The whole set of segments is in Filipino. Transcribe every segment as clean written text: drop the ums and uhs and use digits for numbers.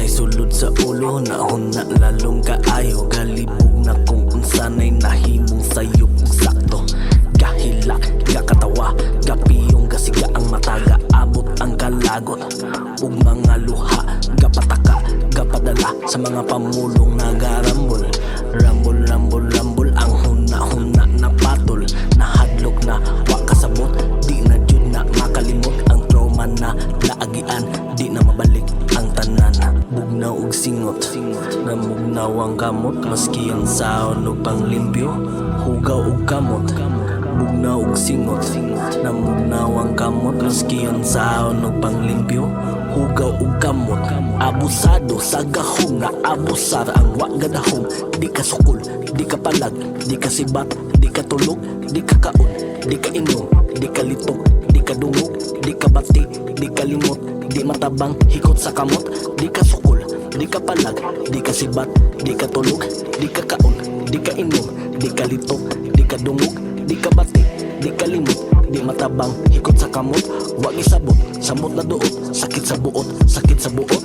Unay sulod sa ulo, nahon na lalong kaayo. Galibog na kung unsanay nahimong sayo kung sakto. Gahila, gakatawa, gapiyong gasiga ang mataga. Abot ang kalagot, ug mga luha, gapataka, gapadala sa mga pamulong nagarambol. Rambol, rambol, rambol, ang huna-huna na patol. Nahadlok na, wakasabot, di na jud na makalimot. Ang trauma na laagian, di na mabalik ang tanan. Bugnaw ug singot, namugnaw ang kamot. Maski ang saon ug panglimpyo, hugaw ug kamot. Bugnaw ug singot, namugnaw ang kamot. Maski ang saon ug panglimpyo, hugaw ug kamot. Abusado sa gahom, na abusar ang wa gadahom. Di ka sukol, di ka palag, di ka sibat, di ka tulog, di ka kaon, di ka inom, di ka litok, di ka dungog, di ka bati, di ka limot, di matabang hikot sa kamot. Di ka sukol, di ka palag, di ka sibat, di ka tulog, di ka kaon, di ka inom, di ka litok, di ka dungog, di ka bati, di ka limot, di matabang hikot sa kamot. Wag isabot, samot na duot, sakit sa buot, sakit sa buot.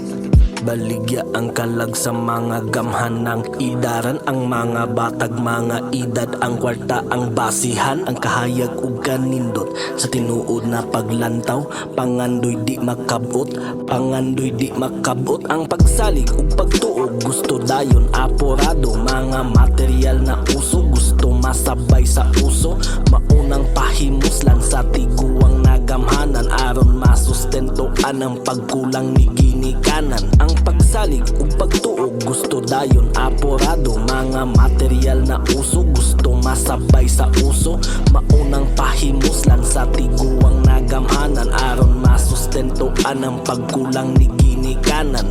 Baligya ang kalag sa mga gamhan ng idaran. Ang mga batag, mga edad, ang kwarta, ang basihan. Ang kahayag ug kanindot sa tinuod na paglantaw. Pangandoy di makabot, pangandoy di makabot. Ang pagsalig ug pagtuog, gusto dayon aporado. Mga material na uso, gusto masabay sa uso. Maunang pahimuslan sa tiguang nagamhanan, aron masustentoan ang pagkulang ni ginikanan. Ang pagsalig ug pagtuog, gusto dayon aporado. Mga material na uso, gusto masabay sa uso. Maunang pahimuslan sa tiguang nagamhanan, aron masustentoan ang pagkulang ni ginikanan.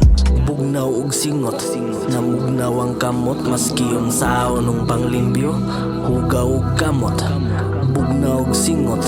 Bugnaw ug singot, namugnaw ang kamot. Maski yung saon ng panglimpyo, hugaw ug kamot. Bugnaw ug singot,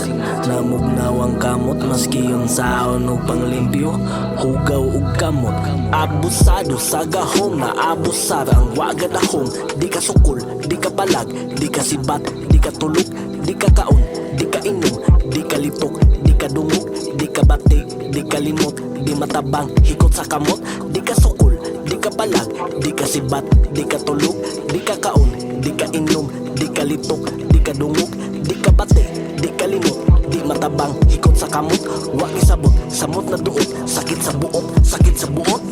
namugnaw ang kamot. Maski yung saon ug panglimpyo, hugaw ug kamot. Abusado sa gahom, na abusar ang wa gadahom. Di ka sukol, di ka palag, di ka sibat, di ka tulog, di ka kaon, di ka inom, di ka litok, di ka dungog, di ka bati, di ka limot, di matabang hikot sa kamot. Di ka sukol, di ka palag, di ka sibat, di ka tulog, di ka kaon, di ka inom, di ka litok, di ka dungog, di ka bati, di ka limot, di matabang hikot sa kamot. Wa isabot, samot na duot, sakit sa buot, sakit sa buot.